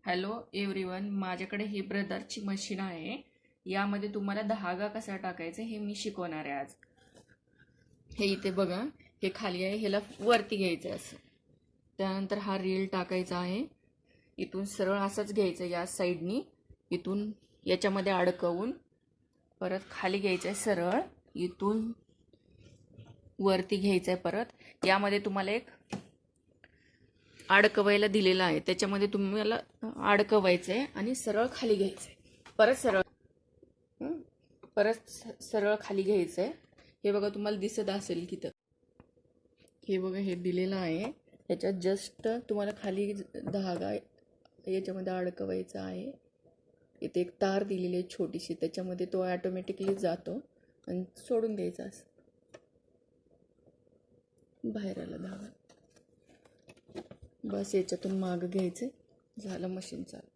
Hello everyone, माझ्याकडे ही ब्रदरची machine आहे. यामध्ये तुम्हाला धागा कसा टाकायचा हे मी शिकवणार आहे आज. हे इथे बघा, हे खाली आहे, ह्याला वरती घ्यायचं आहे असं. त्यानंतर हा रील टाकायचा आहे. इथून सरळ असंच घ्यायचं या साईडनी, इथून याच्यामध्ये अडकवून परत खाली घ्यायचं आहे सरळ, इथून वरती घ्यायचं आहे परत. यामध्ये तुम्हाला एक अडकवायला दिलेला आहे, त्याच्यामध्ये तुम्हाला अडकवायचं आहे आणि सरळ खाली घ्यायचं आहे. परत सरळ खाली घ्यायचं आहे. हे बघा, तुम्हाला दिसत असेल की तर हे बघा, हे दिलेलं आहे. त्याच्यात जस्ट तुम्हाला खाली धागा याच्यामध्ये अडकवायचा आहे. इथे एक तार दिलेली आहे छोटीशी, त्याच्यामध्ये तो ऑटोमॅटिकली जातो आणि सोडून द्यायचा असं. बाहेर आला धागा, बस याच्यातून मागं घ्यायचं, झालं मशीन चालू.